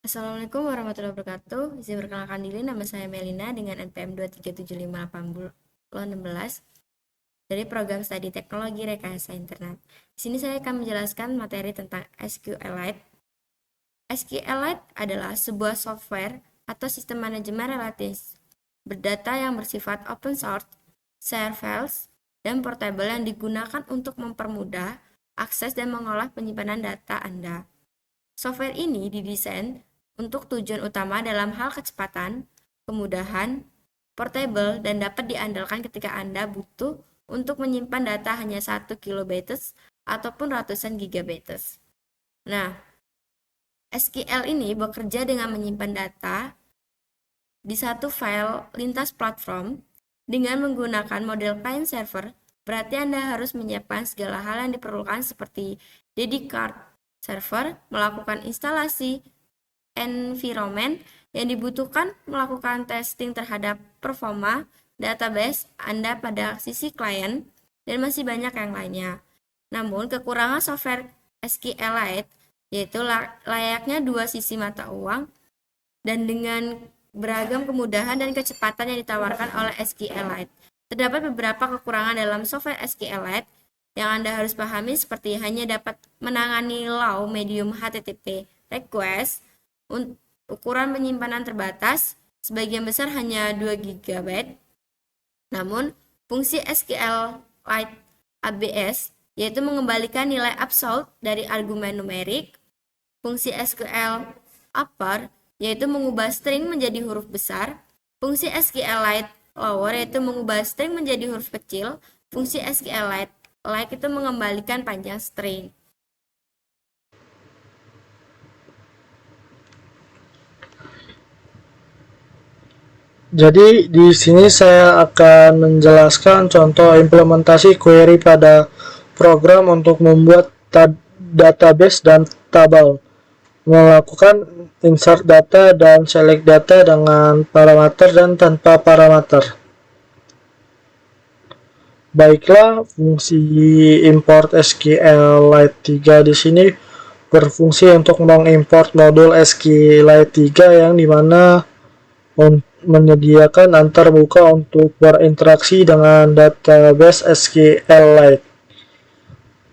Assalamualaikum warahmatullahi wabarakatuh. Izin perkenalkan diri, nama saya Melina dengan NPM 2375816 dari program studi teknologi rekayasa internet. Di sini saya akan menjelaskan materi tentang SQLite. SQLite adalah sebuah software atau sistem manajemen relatis berdata yang bersifat open source, share files, dan portable yang digunakan untuk mempermudah akses dan mengolah penyimpanan data Anda. Software ini didesain untuk tujuan utama dalam hal kecepatan, kemudahan, portable, dan dapat diandalkan ketika Anda butuh untuk menyimpan data hanya 1 kilobytes ataupun ratusan gigabytes. Nah, SQL ini bekerja dengan menyimpan data di satu file lintas platform dengan menggunakan model client server. Berarti Anda harus menyiapkan segala hal yang diperlukan seperti dedicated server, melakukan instalasi environment yang dibutuhkan, melakukan testing terhadap performa database Anda pada sisi klien, dan masih banyak yang lainnya. Namun, kekurangan software SQLite yaitu layaknya dua sisi mata uang, dan dengan beragam kemudahan dan kecepatan yang ditawarkan oleh SQLite. Terdapat beberapa kekurangan dalam software SQLite yang Anda harus pahami, seperti hanya dapat menangani low medium HTTP request, ukuran penyimpanan terbatas, sebagian besar hanya 2 GB. Namun, fungsi SQLite ABS yaitu mengembalikan nilai absolute dari argumen numerik, fungsi SQL upper yaitu mengubah string menjadi huruf besar, fungsi SQLite lower yaitu mengubah string menjadi huruf kecil, fungsi SQLite like itu mengembalikan panjang string. Jadi di sini saya akan menjelaskan contoh implementasi query pada program untuk membuat database dan tabel, melakukan insert data dan select data dengan parameter dan tanpa parameter. Baiklah, fungsi import SQLite 3 di sini berfungsi untuk mengimport modul SQLite 3 yang dimana menyediakan antarmuka untuk berinteraksi dengan database SQLite.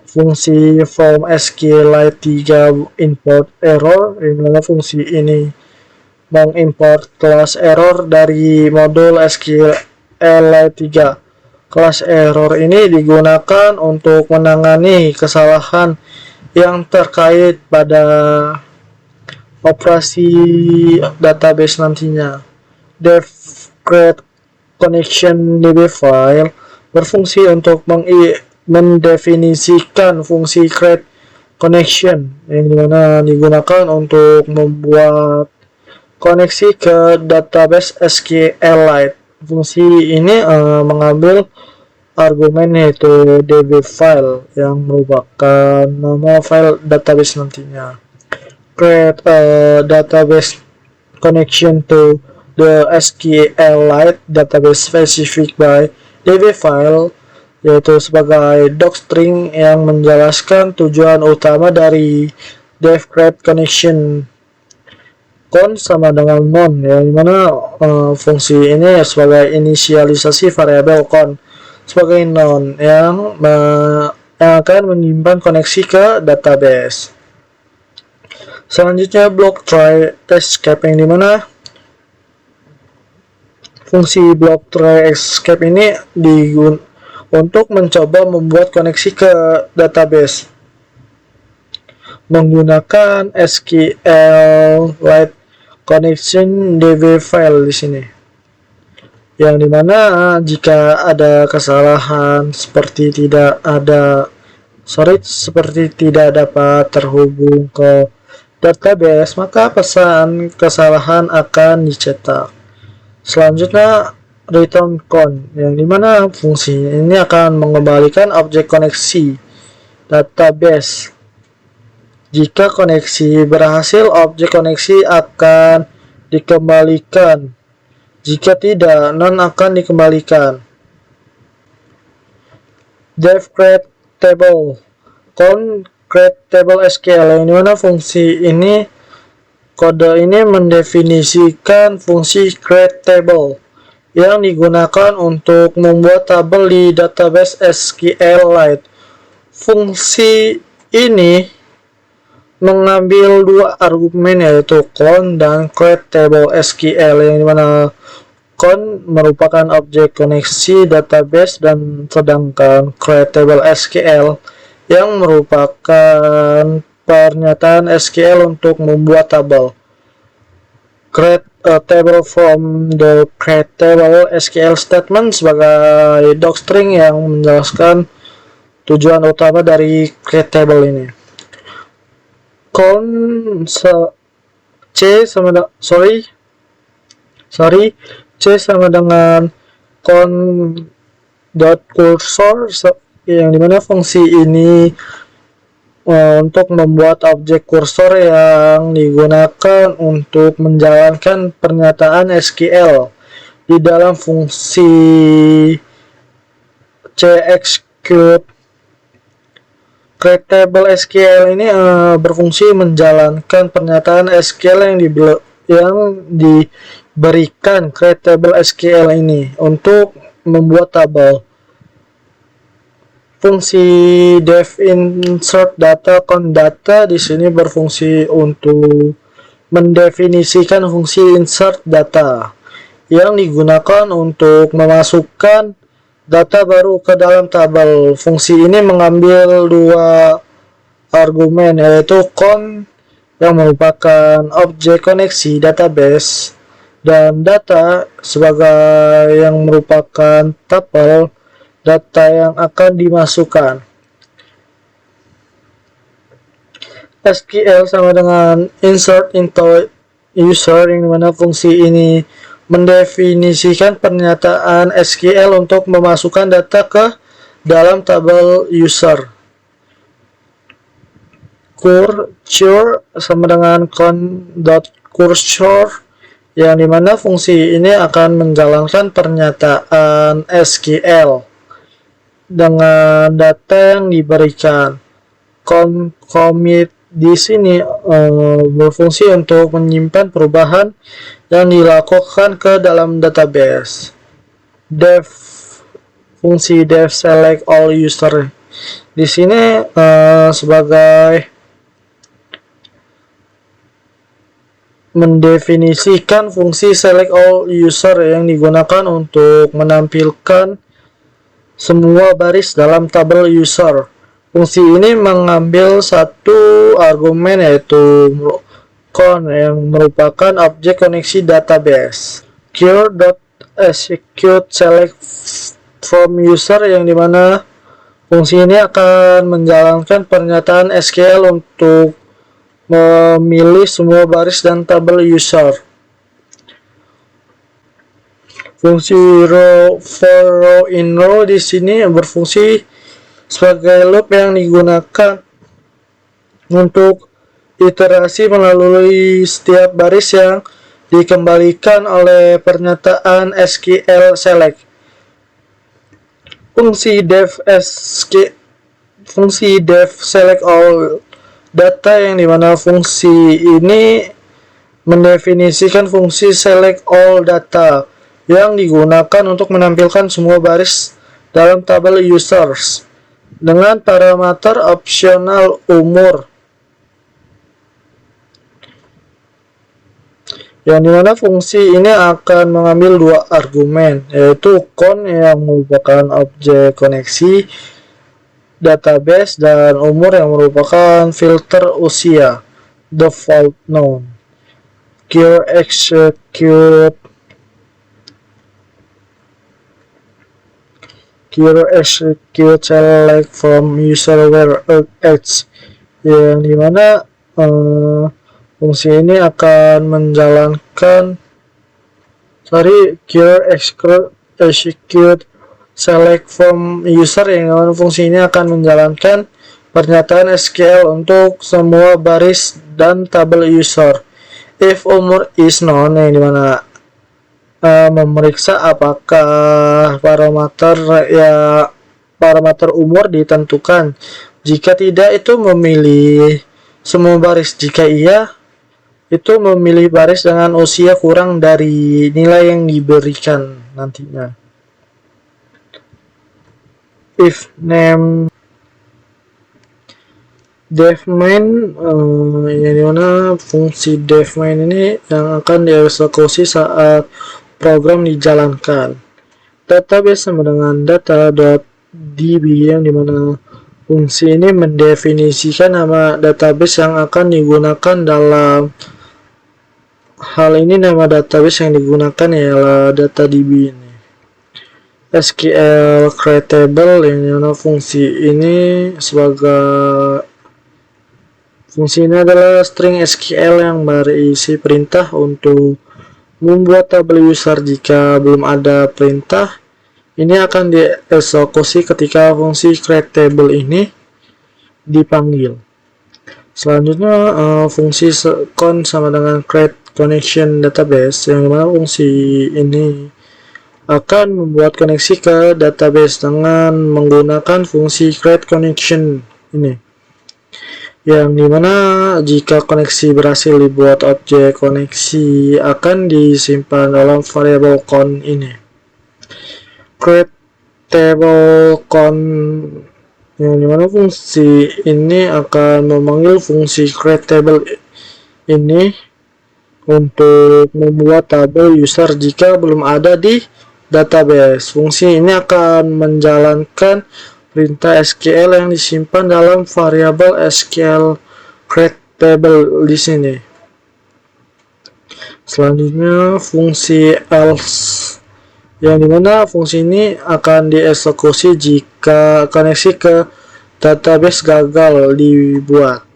Fungsi form SQLite 3 import error, dimana fungsi ini mengimport kelas error dari modul SQLite 3. Kelas error ini digunakan untuk menangani kesalahan yang terkait pada operasi database nantinya. Dev create connection DB file berfungsi untuk mendefinisikan fungsi create connection yang dimana digunakan untuk membuat koneksi ke database SQLite. Fungsi ini mengambil argumen yaitu DB file yang merupakan nama file database nantinya. Create a database connection to the SQLite database specific by DB file, yaitu sebagai docstring yang menjelaskan tujuan utama dari dev create connection. Con sama dengan non, yang dimana fungsi ini sebagai inisialisasi variabel con sebagai non yang akan menyimpan koneksi ke database. Selanjutnya block try escape, yang dimana fungsi block try escape ini untuk mencoba membuat koneksi ke database menggunakan SQLite connection DB file di sini, yang dimana jika ada kesalahan seperti tidak dapat terhubung ke database, maka pesan kesalahan akan dicetak. Selanjutnya return con, yang dimana fungsi ini akan mengembalikan objek koneksi database. Jika koneksi berhasil, objek koneksi akan dikembalikan. Jika tidak, non akan dikembalikan. Dev create table con create table SQL, yang dimana fungsi ini Kode ini mendefinisikan fungsi create table yang digunakan untuk membuat tabel di database SQLite. Fungsi ini mengambil dua argumen, yaitu count dan create table SQL, yang dimana count merupakan objek koneksi database dan sedangkan create table SQL yang merupakan pernyataan SQL untuk membuat tabel. Create a table from the create table SQL statement sebagai docstring yang menjelaskan tujuan utama dari create table ini. C sama dengan count.cursor, yang dimana fungsi ini untuk membuat objek kursor yang digunakan untuk menjalankan pernyataan SQL di dalam fungsi cexecute. Create table SQL ini berfungsi menjalankan pernyataan SQL yang diberikan create table SQL ini untuk membuat tabel. Fungsi def insert data count data di sini berfungsi untuk mendefinisikan fungsi insert data yang digunakan untuk memasukkan data baru ke dalam tabel. Fungsi ini mengambil dua argumen, yaitu count yang merupakan objek koneksi database dan data sebagai yang merupakan tabel data yang akan dimasukkan. SQL sama dengan insert into user, yang dimana fungsi ini mendefinisikan pernyataan SQL untuk memasukkan data ke dalam tabel user. Cursor sama dengan count.cursor, yang dimana fungsi ini akan menjalankan pernyataan SQL dengan data yang diberikan. Commit di sini berfungsi untuk menyimpan perubahan yang dilakukan ke dalam database. Fungsi def select all user di sini sebagai mendefinisikan fungsi select all user yang digunakan untuk menampilkan semua baris dalam tabel user. Fungsi ini mengambil satu argumen, yaitu count yang merupakan objek koneksi database. Cure.execute select from user, yang dimana fungsi ini akan menjalankan pernyataan SQL untuk memilih semua baris dan tabel user. Fungsi row for row in row di sini berfungsi sebagai loop yang digunakan untuk iterasi melalui setiap baris yang dikembalikan oleh pernyataan SQL select. Fungsi def select all data, yang dimana fungsi ini mendefinisikan fungsi select all data yang digunakan untuk menampilkan semua baris dalam tabel users dengan parameter opsional umur, yang dimana fungsi ini akan mengambil dua argumen, yaitu count yang merupakan objek koneksi database dan umur yang merupakan filter usia default known. Cure execute select from user where age, yang dimana fungsi ini akan menjalankan cure execute select from user, yang dimana fungsi ini akan menjalankan pernyataan SQL untuk semua baris dan tabel user. If umur is known, yang dimana memeriksa apakah parameter umur ditentukan. Jika tidak, itu memilih semua baris. Jika iya, itu memilih baris dengan usia kurang dari nilai yang diberikan nantinya. If name def main, yang dimana fungsi def main ini yang akan dieksekusi saat program dijalankan. Database sama dengan data.db, yang dimana fungsi ini mendefinisikan nama database yang akan digunakan. Dalam hal ini nama database yang digunakan ialah DataDB ini. SQL creatable, yang dimana fungsi ini adalah string SQL yang berisi perintah untuk membuat tabel user. Jika belum ada perintah, ini akan dieksekusi ketika fungsi creatable ini dipanggil. Selanjutnya fungsi con sama dengan create connection database, yang dimana fungsi ini akan membuat koneksi ke database dengan menggunakan fungsi create connection ini, yang dimana jika koneksi berhasil dibuat, objek koneksi akan disimpan dalam variabel con ini. Create table con, yang dimana fungsi ini akan memanggil fungsi create table ini untuk membuat tabel user jika belum ada di database. Fungsi ini akan menjalankan perintah SQL yang disimpan dalam variabel SQL create table di sini. Selanjutnya fungsi else, yang dimana fungsi ini akan dieksekusi jika koneksi ke database gagal dibuat.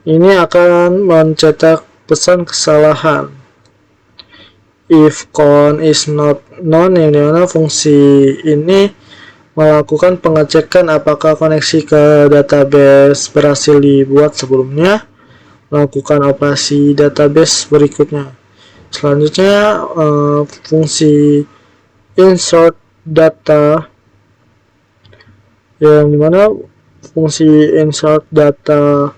Ini akan mencetak pesan kesalahan. If con is not known, yang dimana fungsi ini melakukan pengecekan apakah koneksi ke database berhasil dibuat sebelumnya, melakukan operasi database berikutnya. Selanjutnya fungsi insert data, yang dimana fungsi insert data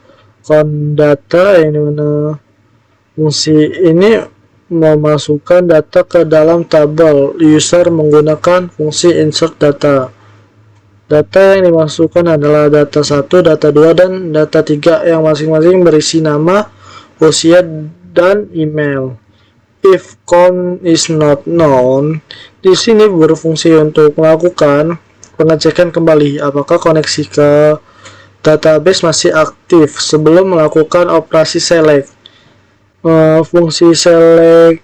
con data, yang dimana fungsi ini memasukkan data ke dalam tabel user menggunakan fungsi insert data. Data yang dimasukkan adalah data 1, data 2, dan data 3 yang masing-masing berisi nama, usia, dan email. If con is not known, di sini berfungsi untuk melakukan pengecekan kembali apakah koneksi ke database masih aktif sebelum melakukan operasi select. Fungsi select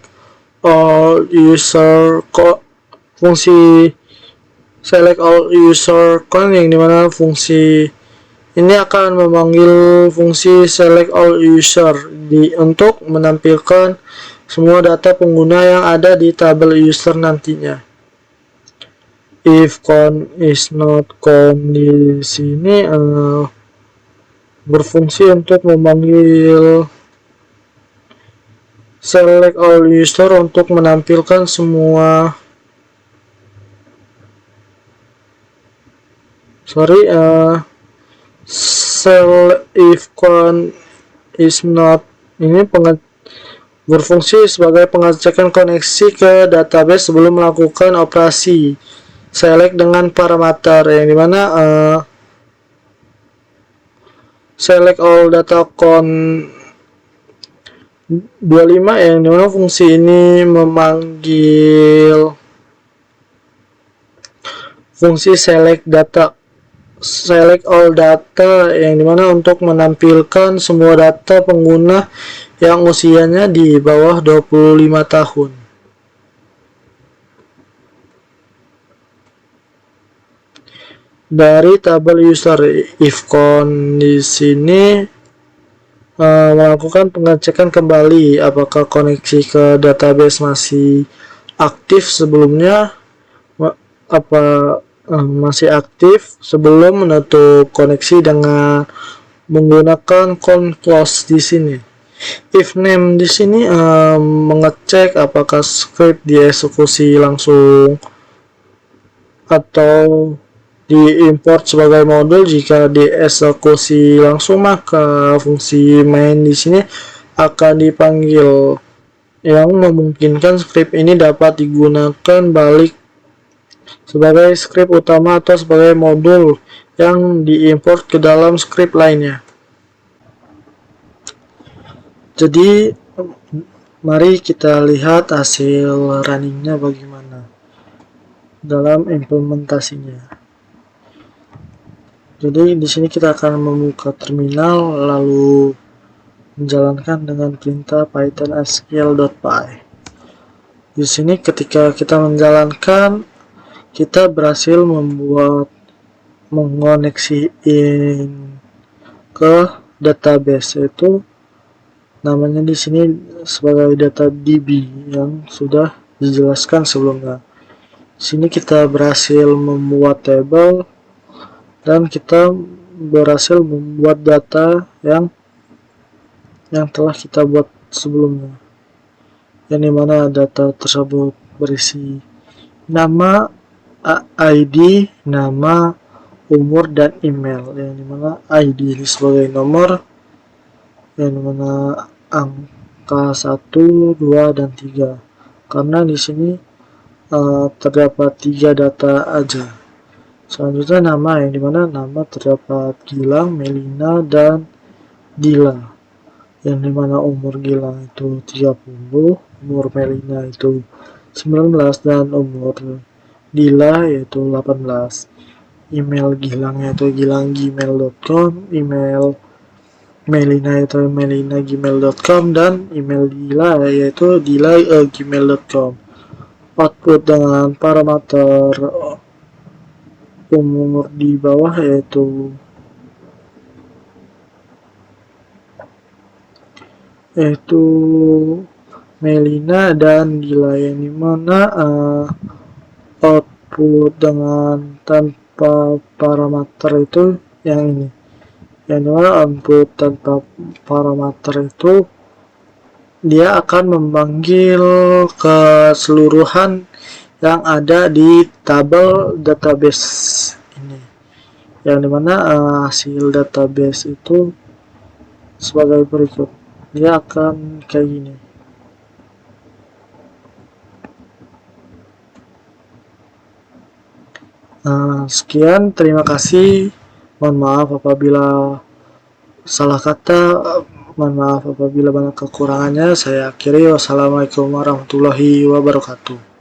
all user con, yang dimana fungsi ini akan memanggil fungsi select all user untuk menampilkan semua data pengguna yang ada di tabel user nantinya. If con is not con, di sini berfungsi untuk memanggil select all user untuk menampilkan semua if con is not ini berfungsi sebagai pengecekan koneksi ke database sebelum melakukan operasi select dengan parameter, yang dimana select all data con 25, yang dimana fungsi ini memanggil fungsi select all data, yang dimana untuk menampilkan semua data pengguna yang usianya di bawah 25 tahun. Dari tabel user, if con di sini melakukan pengecekan kembali apakah koneksi ke database masih aktif sebelumnya, masih aktif sebelum menutup koneksi dengan menggunakan con close di sini. If name di sini mengecek apakah script dieksekusi langsung atau diimport sebagai modul. Jika dieksekusi langsung, maka fungsi main di sini akan dipanggil, yang memungkinkan script ini dapat digunakan balik sebagai script utama atau sebagai modul yang diimport ke dalam script lainnya. Jadi mari kita lihat hasil runningnya bagaimana dalam implementasinya. Jadi di sini kita akan membuka terminal lalu menjalankan dengan perintah python sql.py. Di sini ketika kita menjalankan, kita berhasil mengoneksiin ke database, yaitu namanya di sini sebagai data DB yang sudah dijelaskan sebelumnya. Di sini kita berhasil membuat table dan kita berhasil membuat data yang telah kita buat sebelumnya, yang dimana data tersebut berisi nama, ID, nama, umur, dan email, yang dimana ID ini sebagai nomor, yang dimana angka 1, 2, dan 3, karena di sini terdapat 3 data aja. Selanjutnya nama, yang dimana nama terdapat Gilang, Melina, dan Dila, yang dimana umur Gilang itu 30, umur Melina itu 19, dan umur Dila yaitu 18. Email Gilang yaitu gilang@gmail.com, email Melina yaitu melina@gmail.com, dan email Dila yaitu dila@gmail.com. Output dengan parameter umur di bawah yaitu Melina dan Dila, yang dimana output dengan tanpa parameter itu yang ini, yang dimana output tanpa parameter itu dia akan memanggil keseluruhan yang ada di tabel database ini, yang dimana hasil database itu sebagai berikut. Dia akan kayak gini. Sekian, terima kasih. Mohon maaf apabila salah kata, mohon maaf apabila banyak kekurangannya. Saya akhiri. Wassalamualaikum warahmatullahi wabarakatuh.